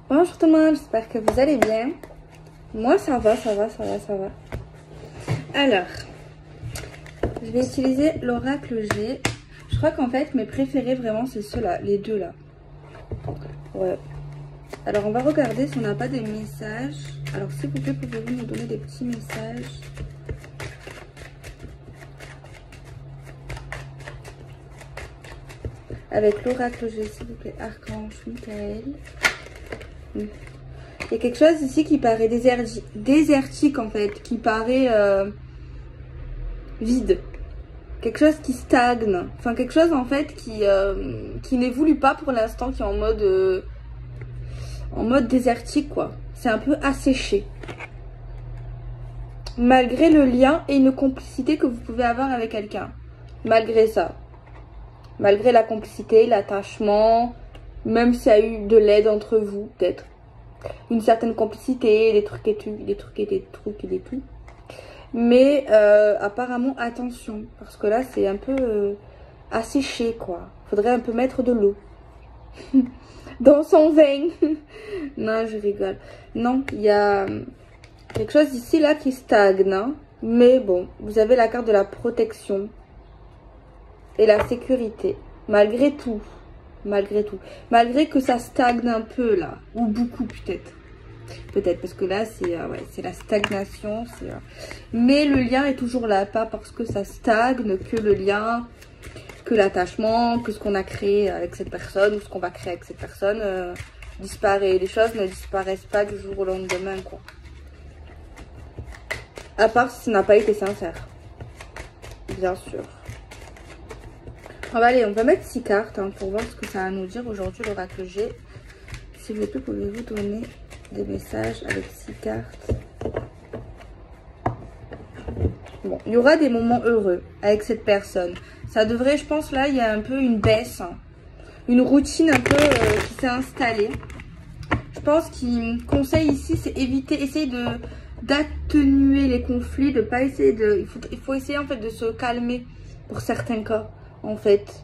Bonjour tout le monde, j'espère que vous allez bien. Moi ça va. Alors, je vais utiliser l'oracle G. Je crois qu'en fait mes préférés vraiment c'est ceux-là, les deux là. Ouais. Alors on va regarder si on n'a pas des messages. Alors s'il vous plaît, pouvez-vous nous donner des petits messages? Avec l'oracle G, s'il vous plaît, Archange Michael. Il y a quelque chose ici qui paraît désertique en fait, qui paraît vide. Quelque chose qui stagne. Enfin quelque chose en fait qui n'évolue pas pour l'instant, qui est en mode désertique quoi. C'est un peu asséché. Malgré le lien et une complicité que vous pouvez avoir avec quelqu'un. Malgré ça. Malgré la complicité, l'attachement, même s'il y a eu de l'aide entre vous, peut-être. Une certaine complicité, des trucs et des tout. Mais apparemment, attention. Parce que là, c'est un peu asséché, quoi. Faudrait un peu mettre de l'eau. Dans son vin. Non, je rigole. Non, il y a quelque chose ici, là, qui stagne. Hein. Mais bon, vous avez la carte de la protection. Et la sécurité, malgré tout, malgré que ça stagne un peu là, ou beaucoup peut-être, parce que là c'est ouais, c'est la stagnation, mais le lien est toujours là, pas parce que ça stagne que le lien, que l'attachement, que ce qu'on a créé avec cette personne ou ce qu'on va créer avec cette personne disparaît. Les choses ne disparaissent pas du jour au lendemain quoi, à part si ça n'a pas été sincère, bien sûr. Allez, on va mettre 6 cartes hein, pour voir ce que ça va nous dire aujourd'hui l'oracle G. S'il vous plaît, pouvez-vous donner des messages avec 6 cartes? Bon, il y aura des moments heureux avec cette personne. Ça devrait, je pense, là, il y a un peu une baisse. Hein, une routine un peu qui s'est installée. Je pense qu'il conseille ici, c'est essayer d'atténuer les conflits, de pas essayer de... Il faut essayer en fait de se calmer pour certains cas. En fait,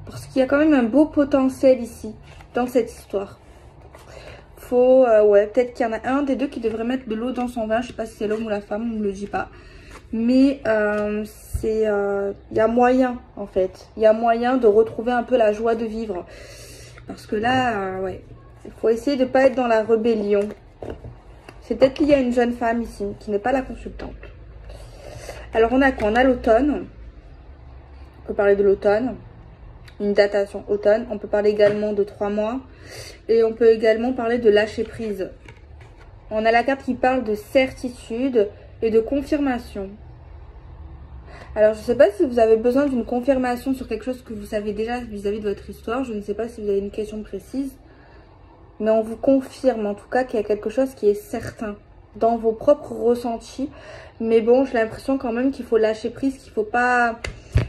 parce qu'il y a quand même un beau potentiel ici dans cette histoire. Faut ouais, peut-être qu'il y en a un des deux qui devrait mettre de l'eau dans son vin. Je sais pas si c'est l'homme ou la femme, on ne le dit pas, mais il y a moyen en fait, il y a moyen de retrouver un peu la joie de vivre, parce que là ouais, il faut essayer de pas être dans la rébellion. C'est peut-être qu'il y a une jeune femme ici qui n'est pas la consultante. Alors on a quoi? On a l'automne. On peut parler de l'automne, une datation automne. On peut parler également de 3 mois. Et on peut également parler de lâcher prise. On a la carte qui parle de certitude et de confirmation. Alors, je ne sais pas si vous avez besoin d'une confirmation sur quelque chose que vous savez déjà vis-à-vis de votre histoire. Je ne sais pas si vous avez une question précise. Mais on vous confirme en tout cas qu'il y a quelque chose qui est certain dans vos propres ressentis. Mais bon, j'ai l'impression quand même qu'il faut lâcher prise, qu'il ne faut pas...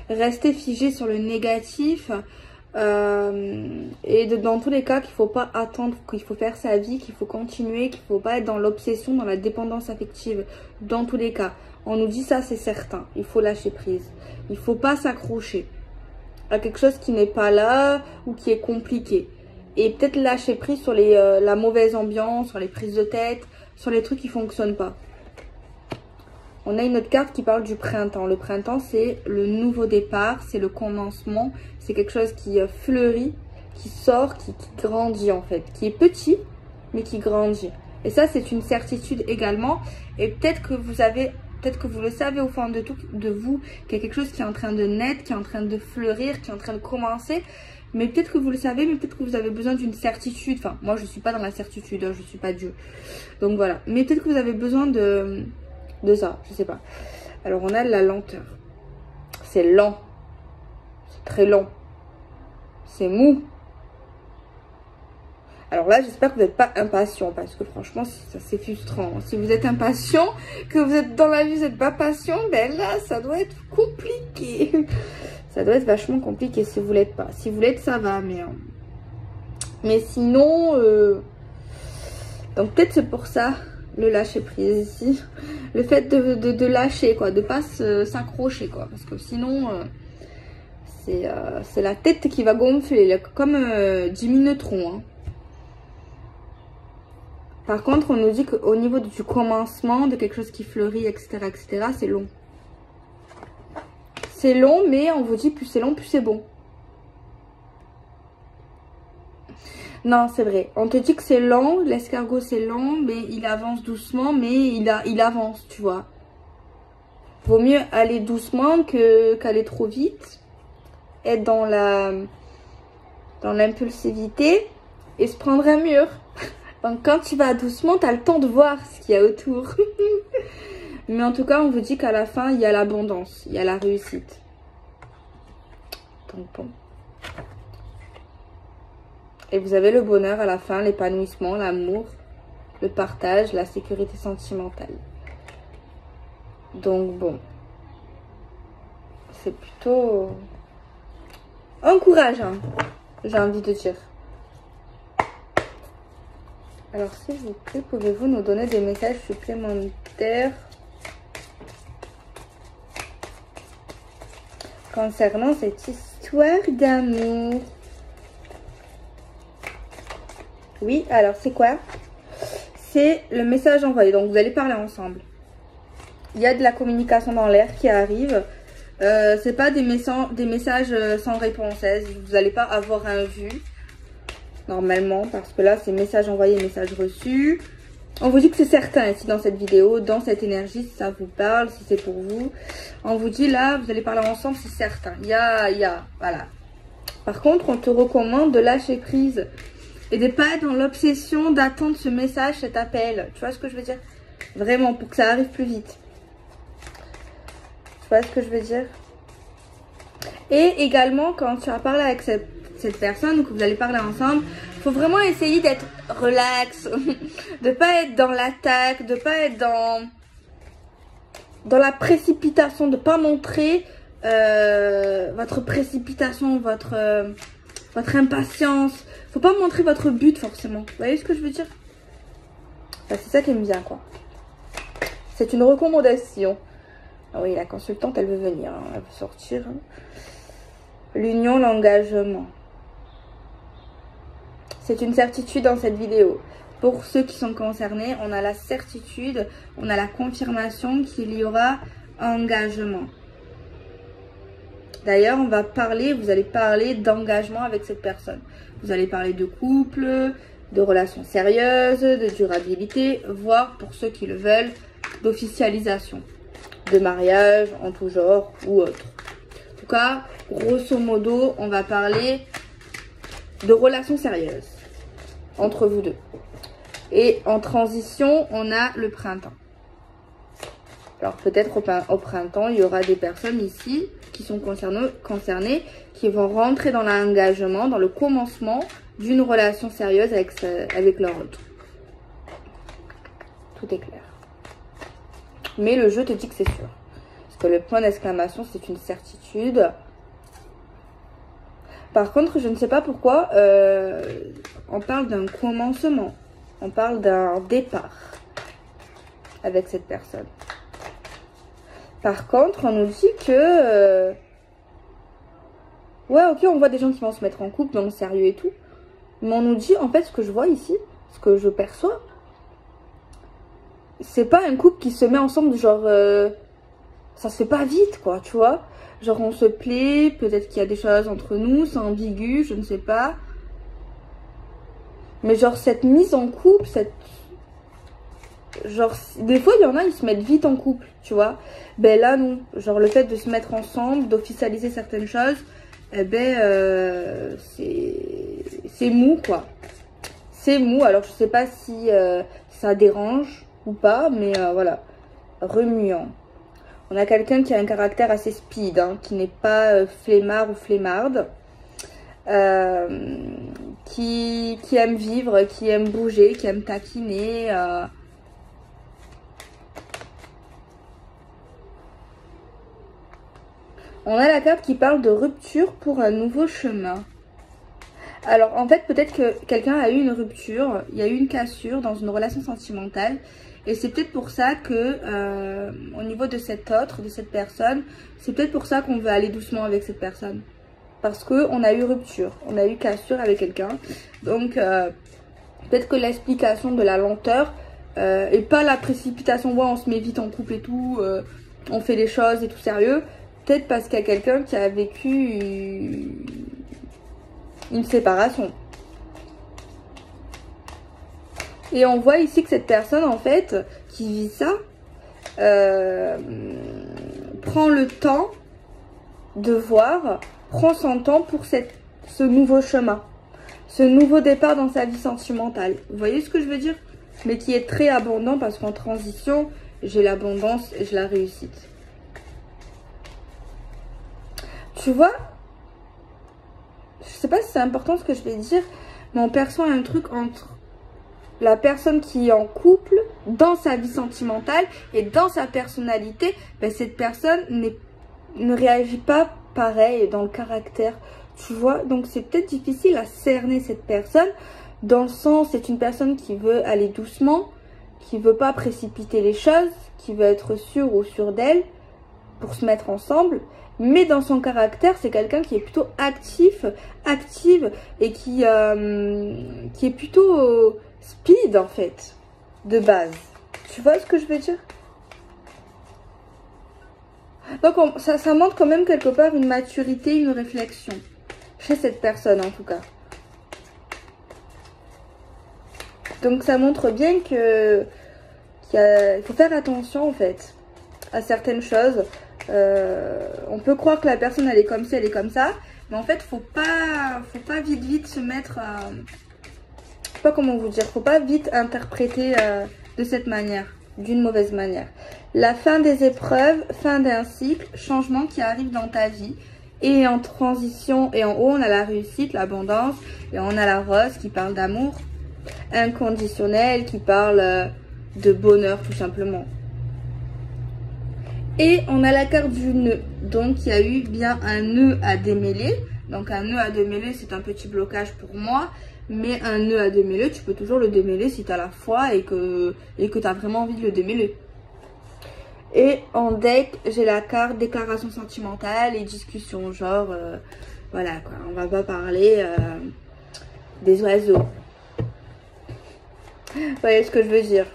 rester figé sur le négatif et dans tous les cas qu'il faut pas attendre, qu'il faut faire sa vie, qu'il faut continuer, qu'il faut pas être dans l'obsession, dans la dépendance affective. Dans tous les cas, on nous dit ça, c'est certain, il faut lâcher prise, il faut pas s'accrocher à quelque chose qui n'est pas là ou qui est compliqué, et peut-être lâcher prise sur la mauvaise ambiance, sur les prises de tête, sur les trucs qui fonctionnent pas. On a une autre carte qui parle du printemps. Le printemps, c'est le nouveau départ, c'est le commencement. C'est quelque chose qui fleurit, qui sort, qui grandit en fait. Qui est petit, mais qui grandit. Et ça, c'est une certitude également. Et peut-être que vous le savez au fond de vous, qu'il y a quelque chose qui est en train de naître, qui est en train de fleurir, qui est en train de commencer. Mais peut-être que vous le savez, mais peut-être que vous avez besoin d'une certitude. Enfin, moi, je ne suis pas dans la certitude, hein, je ne suis pas Dieu. Donc voilà. Mais peut-être que vous avez besoin de ça, je sais pas. Alors on a la lenteur. C'est lent. C'est très lent. C'est mou. Alors là, j'espère que vous n'êtes pas impatient, parce que franchement, ça c'est frustrant. Si vous êtes impatient, que vous êtes dans la vie, vous n'êtes pas patient, ben là, ça doit être compliqué. Ça doit être vachement compliqué si vous l'êtes pas. Si vous l'êtes, ça va, mais sinon... Donc peut-être c'est pour ça... le lâcher prise ici, le fait de lâcher quoi, de pas s'accrocher quoi, parce que sinon c'est la tête qui va gonfler là, comme Jimmy Neutron hein. Par contre, on nous dit qu'au niveau du commencement, de quelque chose qui fleurit, etc., c'est long. C'est long, mais on vous dit plus c'est long, plus c'est bon. Non, c'est vrai. On te dit que c'est lent, l'escargot c'est lent, mais il avance doucement, mais il avance, tu vois. Vaut mieux aller doucement qu'aller trop vite. Être dans l'impulsivité et se prendre un mur. Donc quand tu vas doucement, tu as le temps de voir ce qu'il y a autour. Mais en tout cas, on vous dit qu'à la fin, il y a l'abondance, il y a la réussite. Donc bon. Et vous avez le bonheur à la fin, l'épanouissement, l'amour, le partage, la sécurité sentimentale. Donc bon. C'est plutôt encourageant, j'ai envie de dire. Alors, s'il vous plaît, pouvez-vous nous donner des messages supplémentaires concernant cette histoire d'amour? Oui, alors c'est quoi? C'est le message envoyé. Donc, vous allez parler ensemble. Il y a de la communication dans l'air qui arrive. C'est pas des messages sans réponse. Hein. Vous n'allez pas avoir un vu. Normalement, parce que là, c'est message envoyé, message reçu. On vous dit que c'est certain ici dans cette vidéo, dans cette énergie, si ça vous parle, si c'est pour vous. On vous dit là, vous allez parler ensemble, c'est certain. Voilà. Par contre, on te recommande de lâcher prise et de pas être dans l'obsession d'attendre ce message, cet appel. Tu vois ce que je veux dire? Vraiment, pour que ça arrive plus vite. Tu vois ce que je veux dire? Et également, quand tu as parlé avec cette personne ou que vous allez parler ensemble, il faut vraiment essayer d'être relax, de pas être dans l'attaque, de pas être dans la précipitation, de pas montrer votre précipitation, votre impatience. Faut pas montrer votre but forcément. Vous voyez ce que je veux dire? Enfin, c'est ça qui aime bien, quoi. C'est une recommandation. Ah oui, la consultante, elle veut venir, hein, elle veut sortir. Hein. L'union, l'engagement. C'est une certitude dans cette vidéo. Pour ceux qui sont concernés, on a la certitude, on a la confirmation qu'il y aura engagement. D'ailleurs, on va parler, vous allez parler d'engagement avec cette personne. Vous allez parler de couple, de relations sérieuses, de durabilité, voire pour ceux qui le veulent, d'officialisation, de mariage en tout genre ou autre. En tout cas, grosso modo, on va parler de relations sérieuses entre vous deux. Et en transition, on a le printemps. Alors peut-être au printemps, il y aura des personnes ici qui sont concernées, qui vont rentrer dans l'engagement, dans le commencement d'une relation sérieuse avec leur autre. Tout est clair. Mais le jeu te dit que c'est sûr. Parce que le point d'exclamation, c'est une certitude. Par contre, je ne sais pas pourquoi on parle d'un commencement. On parle d'un départ avec cette personne. Par contre, on nous dit que... ouais, ok, on voit des gens qui vont se mettre en couple dans le sérieux et tout. Mais on nous dit, en fait, ce que je vois ici, ce que je perçois, c'est pas un couple qui se met ensemble, genre... ça se fait pas vite, quoi, tu vois. Genre, on se plaît, peut-être qu'il y a des choses entre nous, c'est ambigu, je ne sais pas. Mais genre, cette mise en couple, genre, des fois, il y en a, ils se mettent vite en couple, tu vois. Ben là, non. Genre, le fait de se mettre ensemble, d'officialiser certaines choses, eh ben, c'est mou, quoi. C'est mou. Alors, je sais pas si ça dérange ou pas, mais voilà. Remuant. On a quelqu'un qui a un caractère assez speed, hein, qui n'est pas flemmard ou flemmarde. Qui aime vivre, qui aime bouger, qui aime taquiner. On a la carte qui parle de rupture pour un nouveau chemin. Alors en fait peut-être que quelqu'un a eu une rupture, il y a eu une cassure dans une relation sentimentale. Et c'est peut-être pour ça que au niveau de cette personne, c'est peut-être pour ça qu'on veut aller doucement avec cette personne. Parce qu'on a eu rupture, on a eu cassure avec quelqu'un. Donc Peut-être que l'explication de la lenteur et pas la précipitation, ouais, on se met vite en couple et tout, on fait les choses et tout sérieux. Peut-être parce qu'il y a quelqu'un qui a vécu une séparation. Et on voit ici que cette personne, en fait, qui vit ça, prend le temps de voir, prend son temps pour ce nouveau chemin, ce nouveau départ dans sa vie sentimentale. Vous voyez ce que je veux dire? Mais qui est très abondant parce qu'en transition, j'ai l'abondance et j'ai la réussite. Tu vois, je sais pas si c'est important ce que je vais dire, mais on perçoit un truc entre la personne qui est en couple, dans sa vie sentimentale et dans sa personnalité. Ben, cette personne ne réagit pas pareil dans le caractère, tu vois. Donc c'est peut-être difficile à cerner cette personne, dans le sens, c'est une personne qui veut aller doucement, qui veut pas précipiter les choses, qui veut être sûre ou sûre d'elle pour se mettre ensemble. Mais dans son caractère, c'est quelqu'un qui est plutôt active et qui est plutôt speed en fait, de base. Tu vois ce que je veux dire? Donc ça montre quand même quelque part une maturité, une réflexion chez cette personne en tout cas. Donc ça montre bien qu'il faut faire attention en fait à certaines choses. On peut croire que la personne elle est comme ça, elle est comme ça, mais en fait faut pas vite se mettre je sais pas comment vous dire, faut pas vite interpréter de cette manière, d'une mauvaise manière. La fin des épreuves, fin d'un cycle, changement qui arrive dans ta vie. Et en transition, et en haut on a la réussite, l'abondance, et on a la rose qui parle d'amour inconditionnel, qui parle de bonheur tout simplement. Et on a la carte du nœud, donc il y a eu bien un nœud à démêler. Donc un nœud à démêler, c'est un petit blocage pour moi, mais un nœud à démêler, tu peux toujours le démêler si tu as la foi et que tu as vraiment envie de le démêler. Et en deck, j'ai la carte déclaration sentimentale et discussion, genre, voilà quoi, on va pas parler des oiseaux. Vous voyez ce que je veux dire.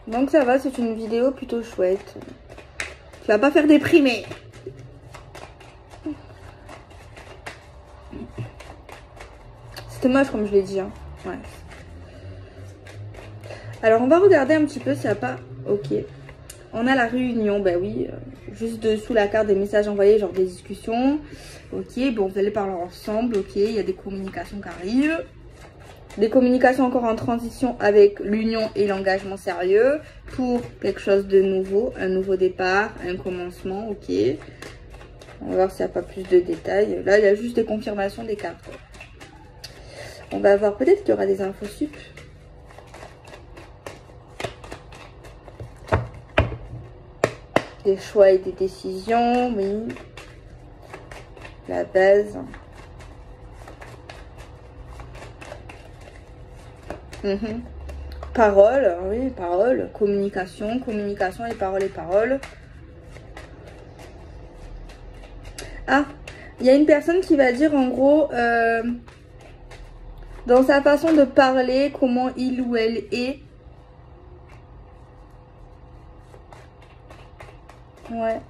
Donc ça va, c'est une vidéo plutôt chouette. Tu vas pas faire déprimer. C'était moche comme je l'ai dit. Hein. Ouais. Alors on va regarder un petit peu si ça n'a pas... Ok. On a la réunion, ben oui. Juste dessous la carte des messages envoyés, genre des discussions. Ok, bon vous allez parler ensemble. Ok, il y a des communications qui arrivent. Des communications encore en transition avec l'union et l'engagement sérieux pour quelque chose de nouveau, un nouveau départ, un commencement, ok. On va voir s'il n'y a pas plus de détails. Là, il y a juste des confirmations des cartes. On va voir peut-être qu'il y aura des infos sup. Des choix et des décisions, oui. La base. Parole, oui, parole, communication et parole. Ah, il y a une personne qui va dire en gros, dans sa façon de parler, comment il ou elle est. Ouais.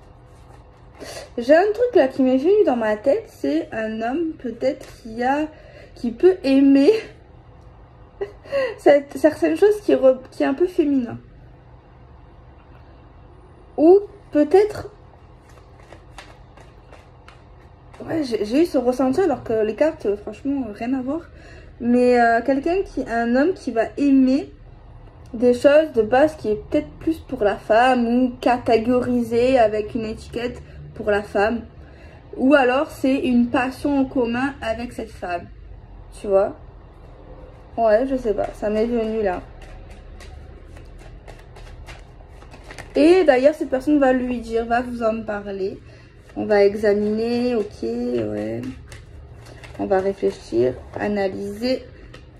J'ai un truc là qui m'est venu dans ma tête, c'est un homme peut-être qui peut aimer certaines choses qui est un peu féminin. Ou peut-être... Ouais, j'ai eu ce ressenti alors que les cartes, franchement, rien à voir. Mais un homme qui va aimer des choses de base qui est peut-être plus pour la femme ou catégorisé avec une étiquette pour la femme. Ou alors c'est une passion en commun avec cette femme. Tu vois? Ouais, je sais pas, ça m'est venu là. Et d'ailleurs, cette personne va lui dire, va vous en parler. On va examiner, ok, ouais. On va réfléchir, analyser.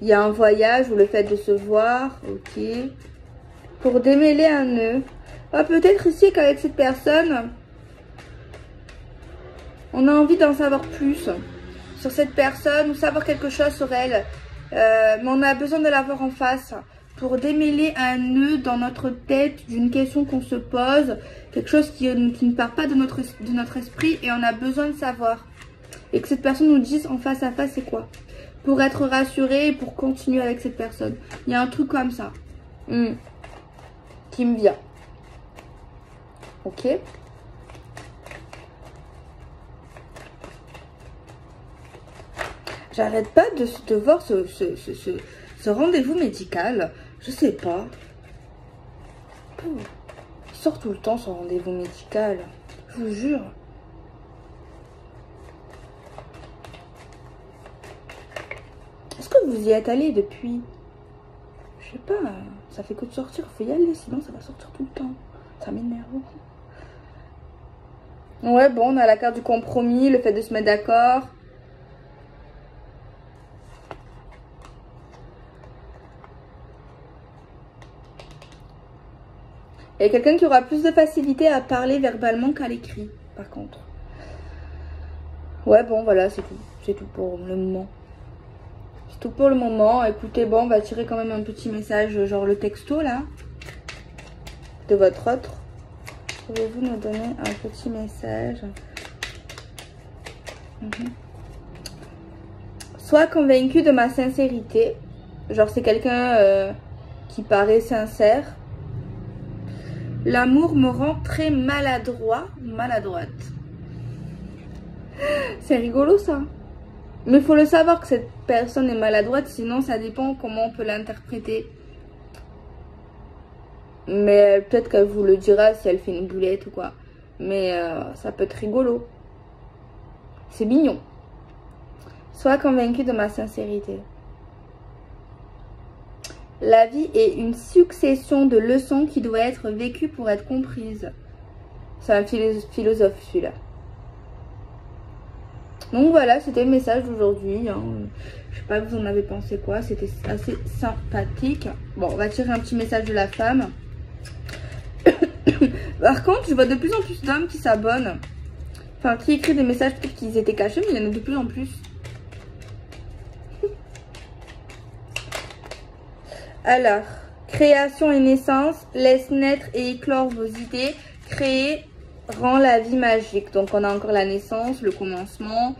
Il y a un voyage ou le fait de se voir, ok. Pour démêler un nœud. Ah, peut-être ici qu'avec cette personne, on a envie d'en savoir plus sur cette personne ou savoir quelque chose sur elle. Mais on a besoin de l'avoir en face pour démêler un nœud dans notre tête d'une question qu'on se pose, quelque chose qui ne part pas de notre esprit et on a besoin de savoir. Et que cette personne nous dise en face à face c'est quoi. Pour être rassuré et pour continuer avec cette personne. Il y a un truc comme ça. Qui me vient. Ok. J'arrête pas de voir ce rendez-vous médical. Je sais pas. Il sort tout le temps ce rendez-vous médical. Je vous jure. Est-ce que vous y êtes allé depuis? Je sais pas. Ça fait que de sortir. Faut y aller. Sinon ça va sortir tout le temps. Ça m'énerve. Ouais, bon, on a la carte du compromis. Le fait de se mettre d'accord. Il y a quelqu'un qui aura plus de facilité à parler verbalement qu'à l'écrit, par contre. Ouais, bon, voilà, c'est tout. C'est tout pour le moment. C'est tout pour le moment. Écoutez, bon, on va tirer quand même un petit message, genre le texto, là. De votre autre. Pouvez-vous nous donner un petit message? Sois convaincu de ma sincérité. Genre, c'est quelqu'un qui paraît sincère. L'amour me rend très maladroit ou maladroite. C'est rigolo ça. Mais il faut le savoir que cette personne est maladroite, sinon ça dépend comment on peut l'interpréter. Mais peut-être qu'elle vous le dira si elle fait une boulette ou quoi. Mais ça peut être rigolo. C'est mignon. Sois convaincu de ma sincérité. La vie est une succession de leçons qui doit être vécue pour être comprise. C'est un philosophe celui-là. Donc voilà, c'était le message d'aujourd'hui. Hein. Je sais pas, vous en avez pensé quoi? C'était assez sympathique. Bon, on va tirer un petit message de la femme. Par contre, je vois de plus en plus d'hommes qui s'abonnent. Enfin, qui écrivent des messages, peut-être qu'ils étaient cachés, mais il y en a de plus en plus. Alors, création et naissance, laisse naître et éclore vos idées, créer rend la vie magique. Donc on a encore la naissance, le commencement,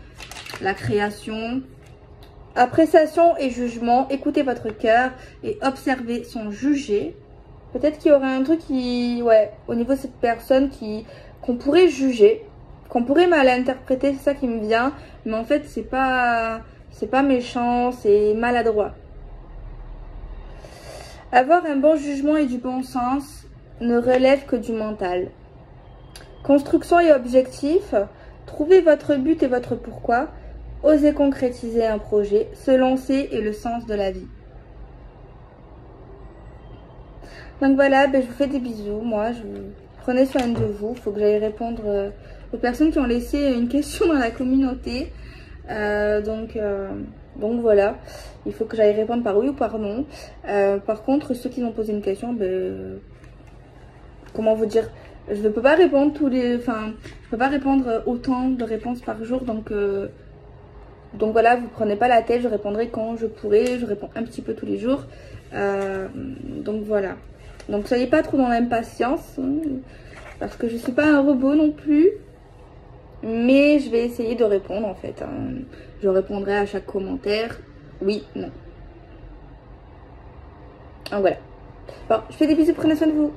la création, appréciation et jugement, écoutez votre cœur et observez sans juger. Peut-être qu'il y aurait un truc qui, ouais, au niveau de cette personne qu'on pourrait juger, qu'on pourrait mal interpréter, c'est ça qui me vient, mais en fait c'est pas méchant, c'est maladroit. Avoir un bon jugement et du bon sens ne relève que du mental. Construction et objectif. Trouvez votre but et votre pourquoi. Osez concrétiser un projet. Se lancer est le sens de la vie. Donc voilà, je vous fais des bisous. Moi, prenez soin de vous. Il faut que j'aille répondre aux personnes qui ont laissé une question dans la communauté. Donc voilà, il faut que j'aille répondre par oui ou par non. Par contre, ceux qui ont posé une question, comment vous dire, je ne peux pas répondre je peux pas répondre autant de réponses par jour. Donc voilà, vous prenez pas la tête, je répondrai quand je pourrai. Je réponds un petit peu tous les jours. Donc voilà. Donc soyez pas trop dans l'impatience, hein, parce que je suis pas un robot non plus. Mais je vais essayer de répondre en fait. Hein. Je répondrai à chaque commentaire. Oui, non. Donc voilà. Bon, je fais des bisous, prenez soin de vous.